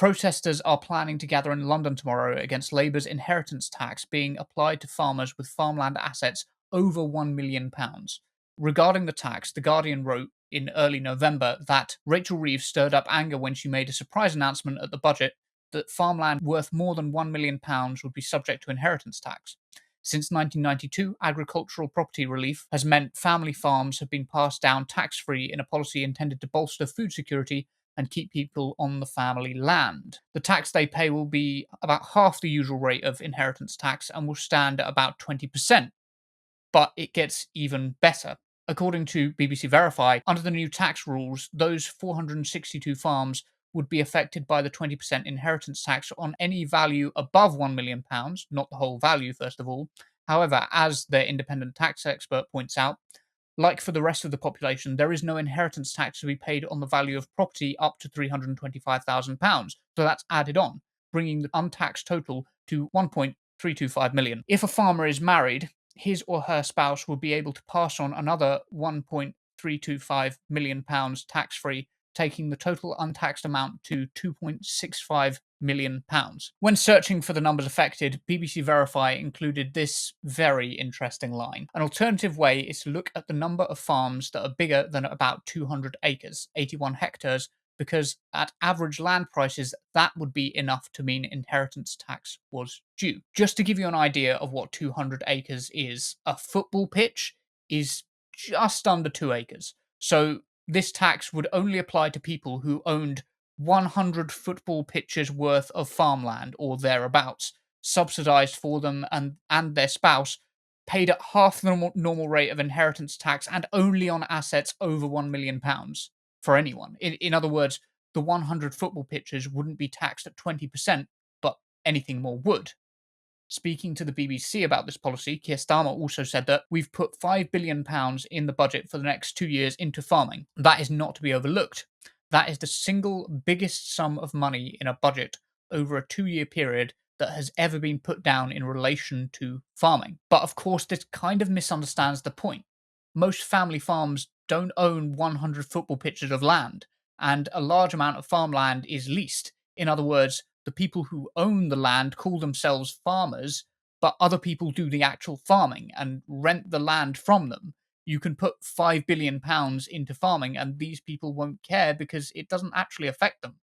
Protesters are planning to gather in London tomorrow against Labour's inheritance tax being applied to farmers with farmland assets over £1 million. Regarding the tax, The Guardian wrote in early November that Rachel Reeves stirred up anger when she made a surprise announcement at the budget that farmland worth more than £1 million would be subject to inheritance tax. Since 1992, agricultural property relief has meant family farms have been passed down tax free in a policy intended to bolster food security and keep people on the family land. The tax they pay will be about half the usual rate of inheritance tax and will stand at about 20%. But it gets even better. According to BBC Verify, under the new tax rules, those 462 farms would be affected by the 20% inheritance tax on any value above £1 million, not the whole value, first of all. However, as their independent tax expert points out, like for the rest of the population, there is no inheritance tax to be paid on the value of property up to £325,000. So that's added on, bringing the untaxed total to 1.325 million. If a farmer is married, his or her spouse will be able to pass on another £1.325 million tax free, taking the total untaxed amount to £2.65 million. When searching for the numbers affected, BBC Verify included this very interesting line. An alternative way is to look at the number of farms that are bigger than about 200 acres, 81 hectares, because at average land prices, that would be enough to mean inheritance tax was due. Just to give you an idea of what 200 acres is, a football pitch is just under 2 acres. So this tax would only apply to people who owned 100 football pitches worth of farmland or thereabouts, subsidised for them and their spouse, paid at half the normal rate of inheritance tax and only on assets over £1 million for anyone. In other words, the 100 football pitches wouldn't be taxed at 20%, but anything more would. Speaking to the BBC about this policy, Keir Starmer also said that we've put £5 billion in the budget for the next 2 years into farming. That is not to be overlooked. That is the single biggest sum of money in a budget over a 2-year period that has ever been put down in relation to farming. But of course, this kind of misunderstands the point. Most family farms don't own 100 football pitches of land, and a large amount of farmland is leased. In other words, the people who own the land call themselves farmers, but other people do the actual farming and rent the land from them. You can put £5 billion into farming and these people won't care because it doesn't actually affect them.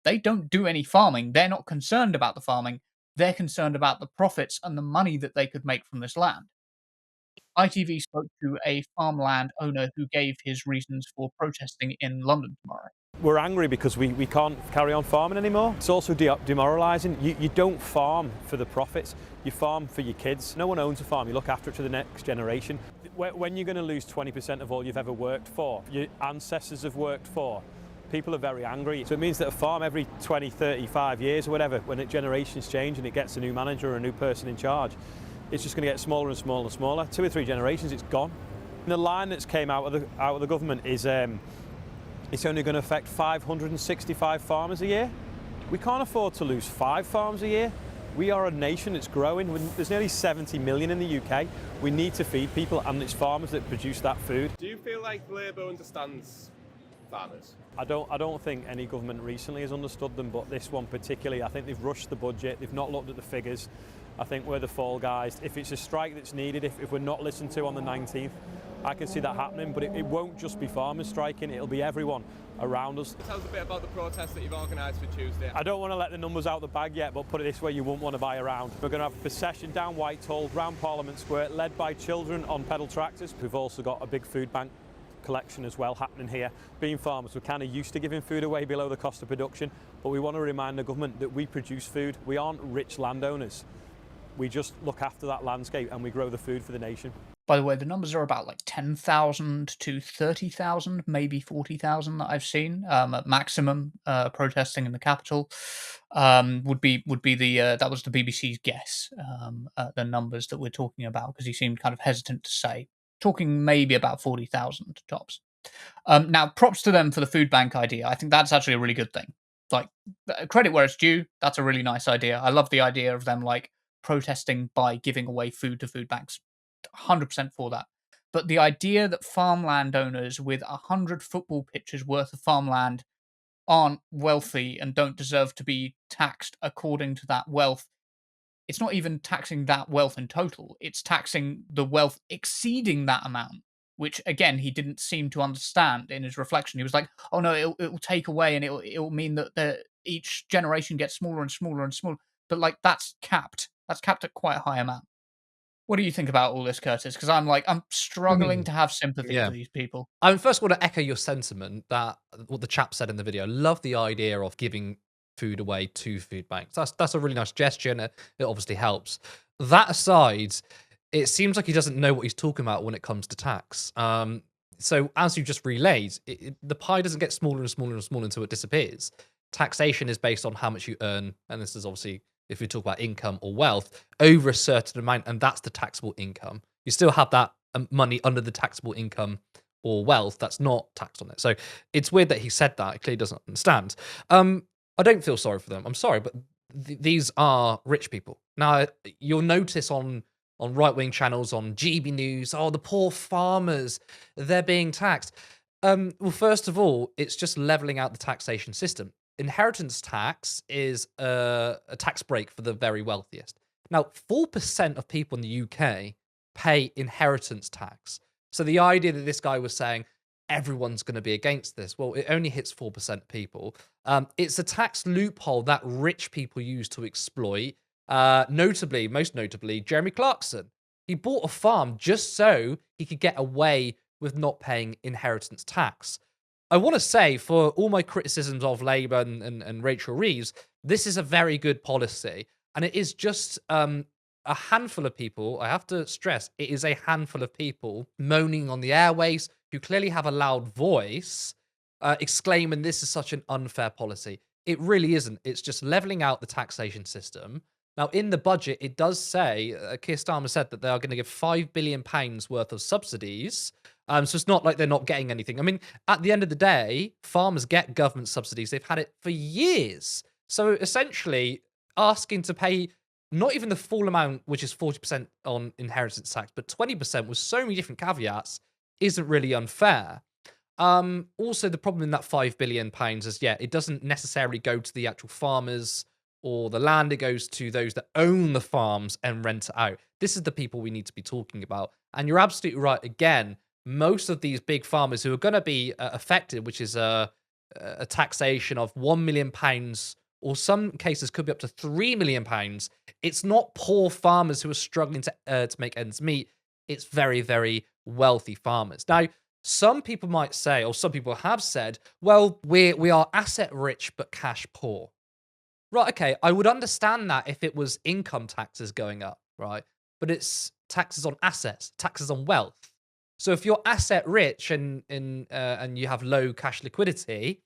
They don't do any farming. They're not concerned about the farming. They're concerned about the profits and the money that they could make from this land. ITV spoke to a farmland owner who gave his reasons for protesting in London tomorrow. We're angry because we can't carry on farming anymore. It's also demoralising. You don't farm for the profits, you farm for your kids. No one owns a farm, you look after it to the next generation. When you're going to lose 20% of all you've ever worked for, your ancestors have worked for, people are very angry. So it means that a farm every 20, 35 years or whatever, when generations change and it gets a new manager or a new person in charge, it's just going to get smaller and smaller and smaller. 2 or 3 generations, it's gone. And the line that's came out of the government is it's only going to affect 565 farmers a year. We can't afford to lose 5 farms a year. We are a nation that's growing. There's nearly 70 million in the UK. We need to feed people, and it's farmers that produce that food. Do you feel like Labour understands farmers? I don't think any government recently has understood them, but this one particularly, I think they've rushed the budget. They've not looked at the figures. I think we're the fall guys. If it's a strike that's needed, if we're not listened to on the 19th, I can see that happening, but it won't just be farmers striking, it'll be everyone around us. Tell us a bit about the protest that you've organised for Tuesday. I don't want to let the numbers out the bag yet, but put it this way, you won't want to buy around. We're going to have a procession down Whitehall, round Parliament Square, led by children on pedal tractors. We've also got a big food bank collection as well happening here. Being farmers, we're kind of used to giving food away below the cost of production, but we want to remind the government that we produce food. We aren't rich landowners. We just look after that landscape and we grow the food for the nation. By the way, the numbers are about like 10,000 to 30,000, maybe 40,000 that I've seen at maximum protesting in the capital. Would be the that was the BBC's guess at the numbers that we're talking about, because he seemed kind of hesitant to say, talking maybe about 40,000 tops. Now, props to them for the food bank idea. I think that's actually a really good thing. Like, credit where it's due. That's a really nice idea. I love the idea of them like protesting by giving away food to food banks. 100% for that. But the idea that farmland owners with 100 football pitches worth of farmland aren't wealthy and don't deserve to be taxed according to that wealth, it's not even taxing that wealth in total. It's taxing the wealth exceeding that amount, which again he didn't seem to understand in his reflection. He was like, "Oh no, it'll take away, and it'll mean that each generation gets smaller and smaller and smaller." But like that's capped. That's capped at quite a high amount. What do you think about all this, Curtis? Because I'm struggling to have sympathy Yeah. for these people. I first want to echo your sentiment that what the chap said in the video. Love the idea of giving food away to food banks. That's a really nice gesture, and it obviously helps. That aside, it seems like he doesn't know what he's talking about when it comes to tax. So as you just relayed, the pie doesn't get smaller and smaller and smaller until it disappears. Taxation is based on how much you earn, and this is obviously if we talk about income or wealth over a certain amount, and that's the taxable income. You still have that money under the taxable income or wealth that's not taxed on it. So it's weird that he said that. He clearly doesn't understand. I don't feel sorry for them. I'm sorry, but these are rich people. Now, you'll notice on right-wing channels, on GB News, oh, the poor farmers, they're being taxed. Well, first of all, it's just leveling out the taxation system. Inheritance tax is a tax break for the very wealthiest. Now, 4% of people in the UK pay inheritance tax. So the idea that this guy was saying everyone's going to be against this, well, it only hits 4% of people. It's a tax loophole that rich people use to exploit. Most notably, Jeremy Clarkson. He bought a farm just so he could get away with not paying inheritance tax. I want to say, for all my criticisms of Labour and Rachel Reeves, this is a very good policy. And it is just a handful of people, I have to stress, it is a handful of people moaning on the airways who clearly have a loud voice, exclaiming this is such an unfair policy. It really isn't. It's just levelling out the taxation system. Now, in the budget, it does say, Keir Starmer said that they are going to give £5 billion worth of subsidies. So it's not like they're not getting anything. I mean, at the end of the day, farmers get government subsidies. They've had it for years. So essentially, asking to pay not even the full amount, which is 40% on inheritance tax, but 20% with so many different caveats, isn't really unfair. Also, the problem in that £5 billion is, yeah, it doesn't necessarily go to the actual farmers or the land. It goes to those that own the farms and rent it out. This is the people we need to be talking about. And you're absolutely right. Again, most of these big farmers who are going to be affected, which is a taxation of £1 million, or some cases could be up to £3 million. It's not poor farmers who are struggling to make ends meet. It's very, very wealthy farmers. Now, some people might say, or some people have said, well, we are asset rich but cash poor. Right, okay, I would understand that if it was income taxes going up, right? But it's taxes on assets, taxes on wealth. So if you're asset rich and you have low cash liquidity,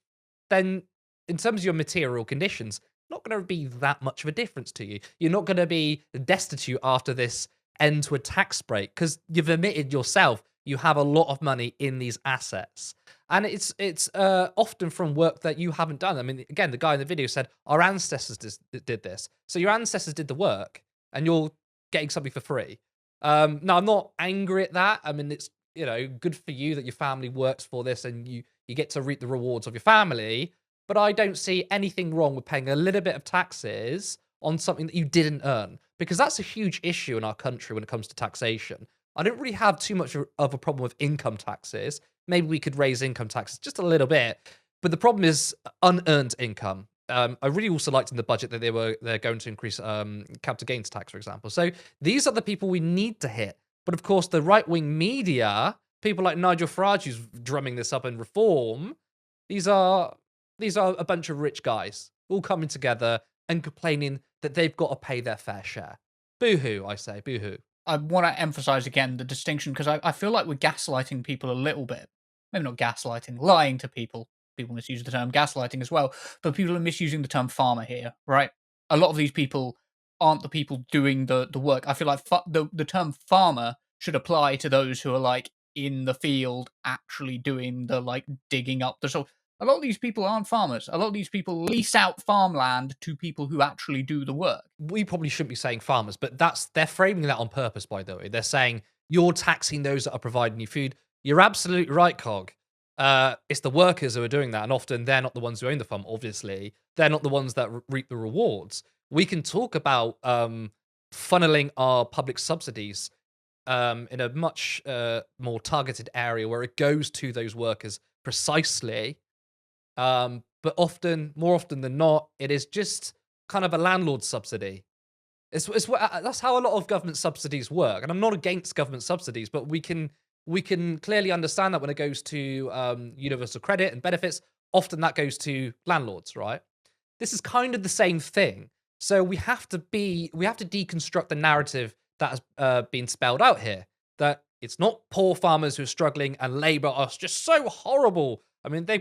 then in terms of your material conditions, not going to be that much of a difference to you. You're not going to be destitute after this end to a tax break because you've admitted yourself you have a lot of money in these assets. And it's often from work that you haven't done. I mean, again, the guy in the video said, our ancestors did this. So your ancestors did the work and you're getting something for free. Now, I'm not angry at that. I mean, it's, good for you that your family works for this and you get to reap the rewards of your family. But I don't see anything wrong with paying a little bit of taxes on something that you didn't earn, because that's a huge issue in our country when it comes to taxation. I don't really have too much of a problem with income taxes. Maybe we could raise income taxes just a little bit. But the problem is unearned income. I really also liked in the budget that they're going to increase capital gains tax, for example. So these are the people we need to hit. But of course, the right-wing media, people like Nigel Farage, who's drumming this up in Reform, these are a bunch of rich guys all coming together and complaining that they've got to pay their fair share. Boo-hoo, I say, boo-hoo. I want to emphasize again the distinction because I feel like we're gaslighting people a little bit. Maybe not gaslighting, lying to people. People misuse the term gaslighting as well, but people are misusing the term farmer here, right? A lot of these people aren't the people doing the work. I feel like the term farmer should apply to those who are like in the field actually doing the like digging up the soil. A lot of these people aren't farmers. A lot of these people lease out farmland to people who actually do the work. We probably shouldn't be saying farmers, but they're framing that on purpose, by the way. They're saying you're taxing those that are providing you food. You're absolutely right, Cog. It's the workers who are doing that, and often they're not the ones who own the farm. Obviously, they're not the ones that reap the rewards. We can talk about funneling our public subsidies in a much more targeted area where it goes to those workers precisely. But more often than not, it is just kind of a landlord subsidy. That's how a lot of government subsidies work. And I'm not against government subsidies, but we can clearly understand that when it goes to universal credit and benefits, often that goes to landlords, right? This is kind of the same thing. So we have to deconstruct the narrative that has been spelled out here. That it's not poor farmers who are struggling and Labour are just so horrible. I mean, they're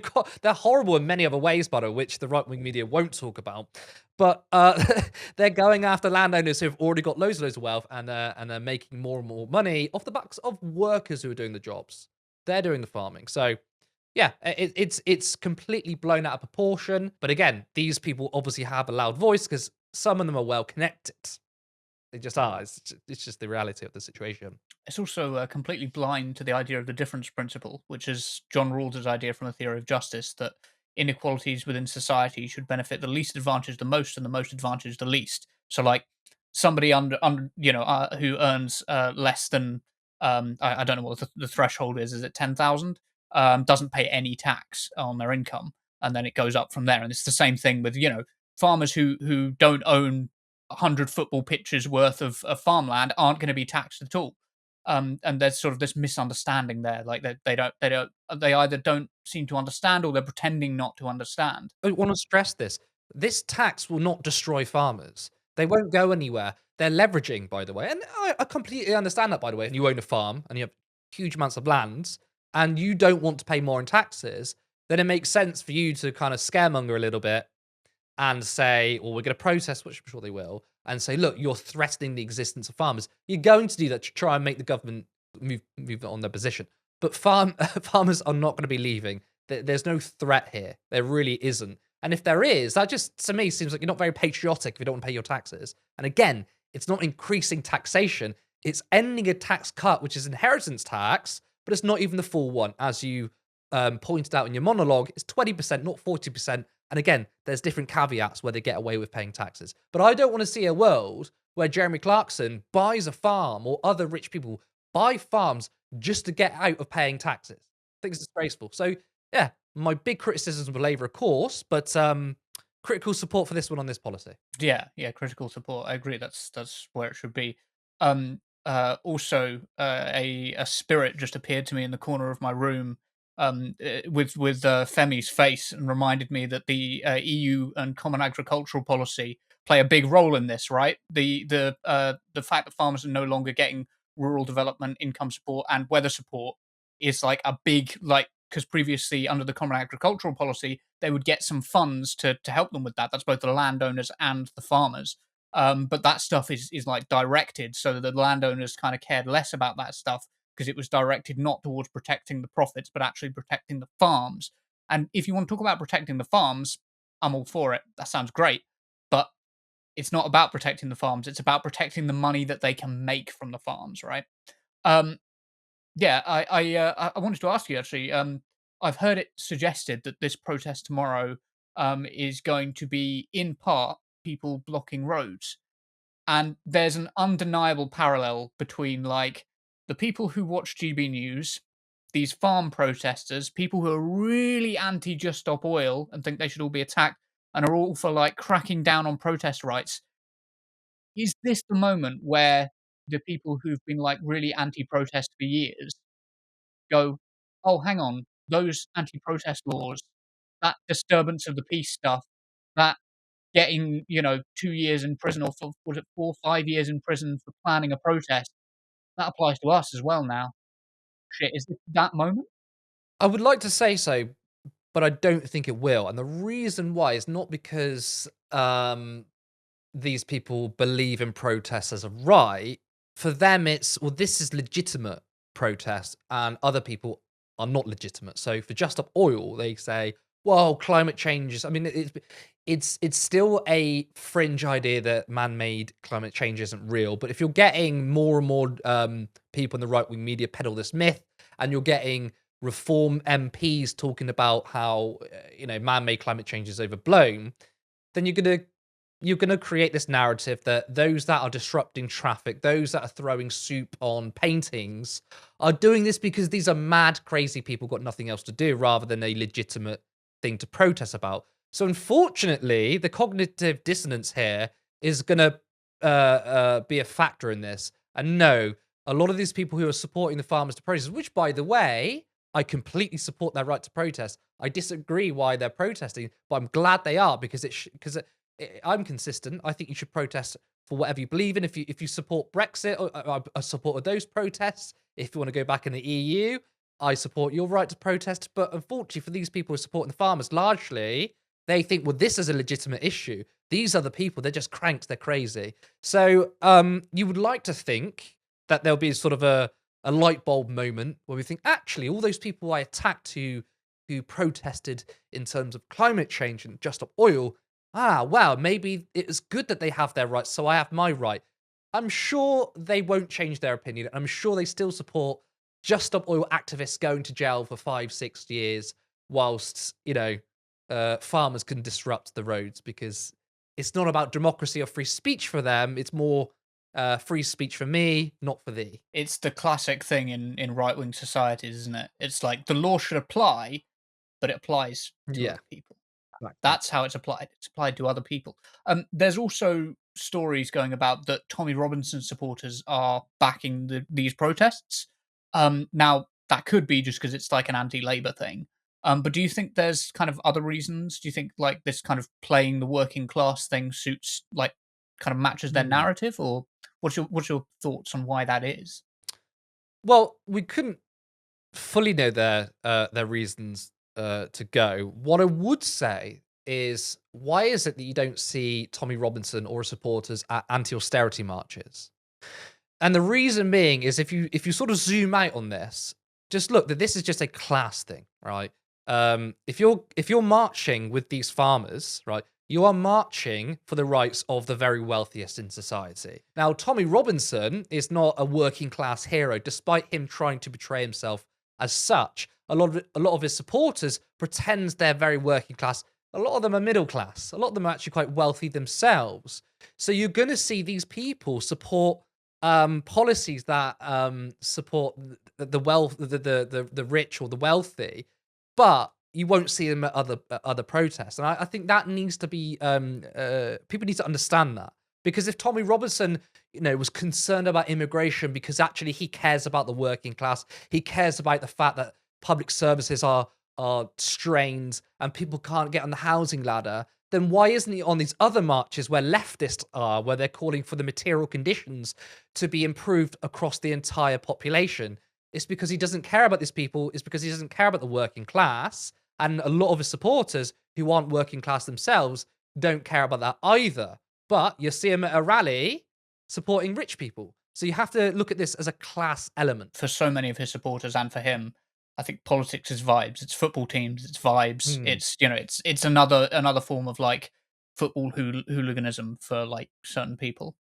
horrible in many other ways, by the way, which the right wing media won't talk about. But they're going after landowners who've already got loads and loads of wealth and are making more and more money off the backs of workers who are doing the jobs. They're doing the farming. So yeah, it's completely blown out of proportion. But again, these people obviously have a loud voice because some of them are well connected. They just are. It's just the reality of the situation. It's also completely blind to the idea of the difference principle, which is John Rawls' idea from the theory of justice that inequalities within society should benefit the least advantaged the most and the most advantaged the least. So, like somebody who earns less than I don't know what the threshold is. Is it 10,000? Doesn't pay any tax on their income, and then it goes up from there. And it's the same thing with farmers who don't own 100 football pitches worth of farmland aren't going to be taxed at all. And there's sort of this misunderstanding there, like they either don't seem to understand or they're pretending not to understand. I want to stress this. This tax will not destroy farmers. They won't go anywhere. They're leveraging, by the way. And I completely understand that, by the way. If you own a farm and you have huge amounts of land and you don't want to pay more in taxes, then it makes sense for you to kind of scaremonger a little bit and say, well, we're going to protest, which I'm sure they will, and say, look, you're threatening the existence of farmers. You're going to do that to try and make the government move on their position. But farmers are not going to be leaving. There's no threat here. There really isn't. And if there is, that just, to me, seems like you're not very patriotic if you don't want to pay your taxes. And again, it's not increasing taxation. It's ending a tax cut, which is inheritance tax, but it's not even the full one. As you pointed out in your monologue, it's 20%, not 40%. And again, there's different caveats where they get away with paying taxes. But I don't want to see a world where Jeremy Clarkson buys a farm or other rich people buy farms just to get out of paying taxes. I think it's disgraceful. So yeah, my big criticisms of Labour, of course, but critical support for this one on this policy. Yeah, critical support. I agree. That's where it should be. Also, a spirit just appeared to me in the corner of my room, with Femi's face, and reminded me that the EU and Common Agricultural Policy play a big role in this. Right, the fact that farmers are no longer getting rural development, income support, and weather support is like a big because previously under the Common Agricultural Policy they would get some funds to help them with that. That's both the landowners and the farmers. But that stuff is like directed so that the landowners kind of cared less about that stuff because it was directed not towards protecting the profits, but actually protecting the farms. And if you want to talk about protecting the farms, I'm all for it. That sounds great. But it's not about protecting the farms. It's about protecting the money that they can make from the farms, right? Um, yeah, I wanted to ask you actually. I've heard it suggested that this protest tomorrow is going to be in part people blocking roads, and there's an undeniable parallel between like the people who watch GB News, these farm protesters, people who are really anti Just Stop Oil and think they should all be attacked, and are all for like cracking down on protest rights. Is this the moment where the people who've been like really anti-protest for years go, "Oh, hang on, those anti-protest laws, that disturbance of the peace stuff, that getting, 2 years in prison or was it 4 or 5 years in prison for planning a protest, that applies to us as well now. Shit, is this that moment?" I would like to say so, but I don't think it will. And the reason why is not because these people believe in protest as a right. For them, it's, well, this is legitimate protest, and other people are not legitimate. So for Just Stop Oil, they say, well, climate change is, I mean, it's still a fringe idea that man-made climate change isn't real. But if you're getting more and more people in the right-wing media peddle this myth, and you're getting reform MPs talking about how man-made climate change is overblown, then you're gonna create this narrative that those that are disrupting traffic, those that are throwing soup on paintings, are doing this because these are mad, crazy people got nothing else to do, rather than a legitimate thing to protest about. So unfortunately, the cognitive dissonance here is gonna be a factor in this. And no, a lot of these people who are supporting the farmers to protest, which by the way, I completely support their right to protest. I disagree why they're protesting, but I'm glad they are, because because I'm consistent. I think you should protest for whatever you believe in. If you support Brexit, I supported those protests. If you want to go back in the EU, I support your right to protest. But unfortunately, for these people who are supporting the farmers, largely they think, well, this is a legitimate issue. These are the people. They're just cranked. They're crazy. So you would like to think that there'll be sort of a light bulb moment where we think, actually, all those people I attacked who protested in terms of climate change and just stop oil, wow, maybe it's good that they have their rights, so I have my right. I'm sure they won't change their opinion. I'm sure they still support just stop oil activists going to jail for 5, 6 years, whilst farmers can disrupt the roads, because it's not about democracy or free speech for them. It's more free speech for me, not for thee. It's the classic thing in right wing societies, isn't it? It's like the law should apply, but it applies to Yeah, other people. exactly. That's how it's applied. It's applied to other people. There's also stories going about that Tommy Robinson supporters are backing these protests. Now that could be just because it's like an anti-Labour thing. But do you think there's kind of other reasons? Do you think like this kind of playing the working class thing suits, like, kind of matches their Hmm. narrative, or what's your thoughts on why that is? Well, we couldn't fully know their reasons to go. What I would say is, why is it that you don't see Tommy Robinson or his supporters at anti-austerity marches? And the reason being is, if you sort of zoom out on this, just look that this is just a class thing, right? If you're marching with these farmers, right, you are marching for the rights of the very wealthiest in society. Now, Tommy Robinson is not a working class hero, despite him trying to portray himself as such. A lot of his supporters pretend they're very working class. A lot of them are middle class. A lot of them are actually quite wealthy themselves. So you're going to see these people support policies that support the wealth, the rich or the wealthy, but you won't see them at other protests. And I think that needs to be people need to understand that, because if Tommy Robinson, was concerned about immigration because actually he cares about the working class, he cares about the fact that public services are strained and people can't get on the housing ladder, then why isn't he on these other marches where leftists are, where they're calling for the material conditions to be improved across the entire population? It's because he doesn't care about these people. It's because he doesn't care about the working class. And a lot of his supporters who aren't working class themselves don't care about that either. But you see him at a rally supporting rich people. So you have to look at this as a class element. For so many of his supporters and for him, I think politics is vibes. It's football teams. It's vibes. Hmm. It's another form of like football hooliganism for like certain people.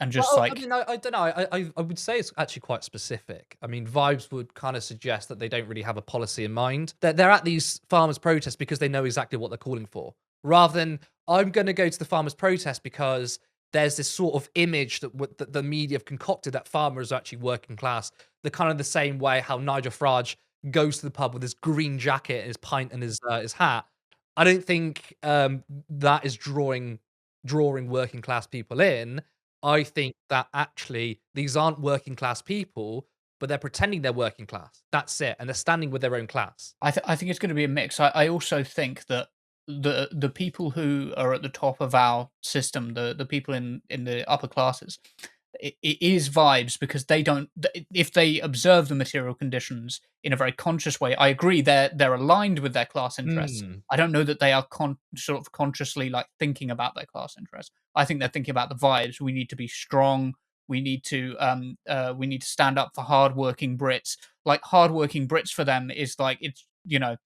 And just Well, I like mean, I don't know. I would say it's actually quite specific. I mean, vibes would kind of suggest that they don't really have a policy in mind. They're at these farmers' protests because they know exactly what they're calling for, rather than, I'm going to go to the farmers' protest because there's this sort of image that the media have concocted that farmers are actually working class. The kind of the same way how Nigel Farage goes to the pub with his green jacket and his pint and his hat. I don't think that is drawing working class people in. I think that actually these aren't working class people, but they're pretending they're working class. That's it. And they're standing with their own class. I think it's going to be a mix. I also think that the people who are at the top of our system, the people in the upper classes, it is vibes because they don't. If they observe the material conditions in a very conscious way, I agree they're aligned with their class interests. Mm. I don't know that they are sort of consciously like thinking about their class interests. I think they're thinking about the vibes. We need to be strong. We need to stand up for hardworking Brits. Like hardworking Brits for them is like it's I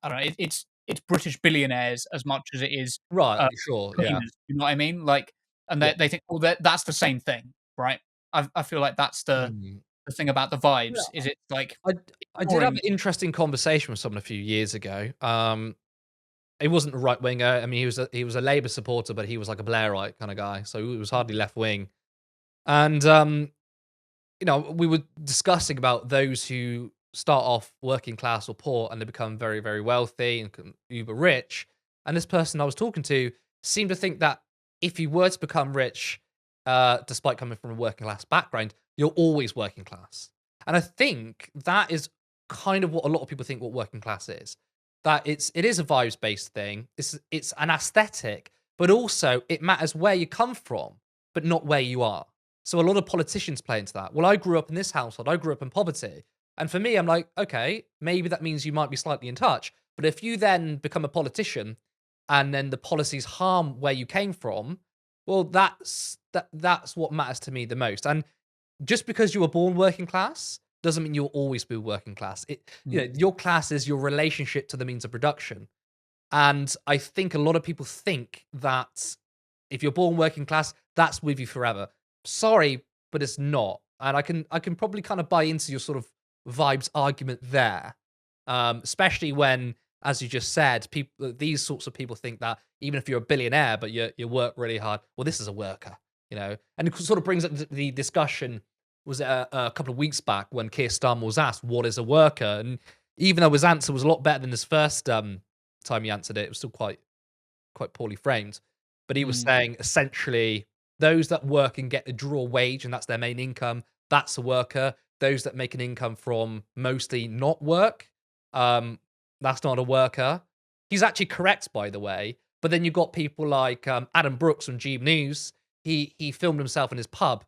don't know, it's British billionaires as much as it is Right, uh, sure, yeah. cleaners. You know what I mean? Like, and Yeah. they think, well, that's the same thing, right? I feel like that's the Mm. the thing about the vibes. Is it like I I did have ignoring? an interesting conversation with someone a few years ago. He wasn't a right winger. I mean, he was a Labour supporter, but he was like a Blairite kind of guy, so he was hardly left wing. And we were discussing about those who start off working class or poor and they become very, very wealthy and uber rich. And this person I was talking to seemed to think that if you were to become rich, despite coming from a working class background, you're always working class. And I think that is kind of what a lot of people think what working class is. That it is a vibes based thing. It's an aesthetic, but also it matters where you come from, but not where you are. So a lot of politicians play into that. Well, I grew up in this household. I grew up in poverty. And for me, I'm like, okay, maybe that means you might be slightly in touch. But if you then become a politician and then the policies harm where you came from, well, that's what matters to me the most. And just because you were born working class doesn't mean you'll always be working class. Your class is your relationship to the means of production. And I think a lot of people think that if you're born working class, that's with you forever. Sorry, but it's not. And I can probably kind of buy into your sort of vibes argument there. Especially when, as you just said, people these sorts of people think that even if you're a billionaire but you work really hard, well, this is a worker, And it sort of brings up the discussion. Was it a couple of weeks back when Keir Starmer was asked what is a worker, and even though his answer was a lot better than his first time he answered it, it was still quite poorly framed. But he was saying essentially those that work and get a draw wage and that's their main income, that's a worker. Those that make an income from mostly not work, that's not a worker. He's actually correct, by the way. But then you've got people like Adam Brooks from Jeeb News. He filmed himself in his pub,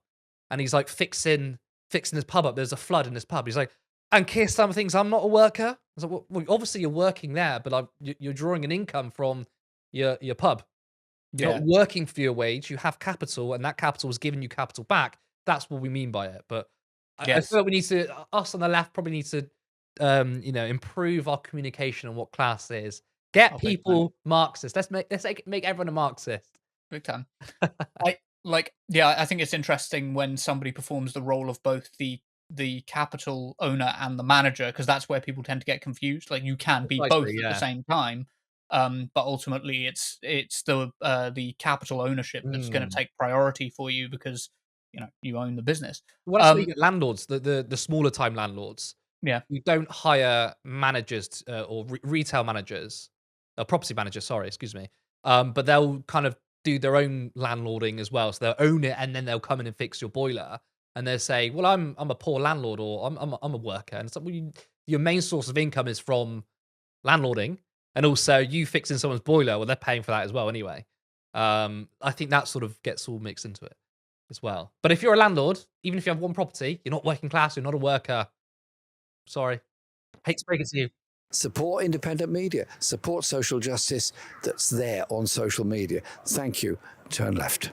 and he's like fixing his pub up. There's a flood in his pub. He's like, and Keir Starmer thinks I'm not a worker. I was like, well, obviously you're working there, but you're drawing an income from your pub. You're not working for your wage. You have capital, and that capital is giving you capital back. That's what we mean by it. But I feel Yes. like we need to, us on the left probably need to, improve our communication on what class is. Get Oh, big time. people Marxist. Let's make everyone a Marxist. Big time. I think it's interesting when somebody performs the role of both the capital owner and the manager, because that's where people tend to get confused. Like, you can be both Precisely, at the yeah. same time, but ultimately it's the capital ownership that's going to Mm. take priority for you because you own the business. Well, that's why you Um, get landlords, the smaller time landlords. yeah, You don't hire managers or retail managers, property managers. Sorry, excuse me. But they'll kind of do their own landlording as well. So they'll own it, and then they'll come in and fix your boiler. And they'll say, "Well, I'm a poor landlord, or I'm a worker." And it's like, well, your main source of income is from landlording, and also you fixing someone's boiler. Well, they're paying for that as well anyway. I think that sort of gets all mixed into it as well. But if you're a landlord, even if you have one property, you're not working class. You're not a worker. Sorry. Hate to break it to you. Support independent media. Support social justice that's there on social media. Thank you. Turn left.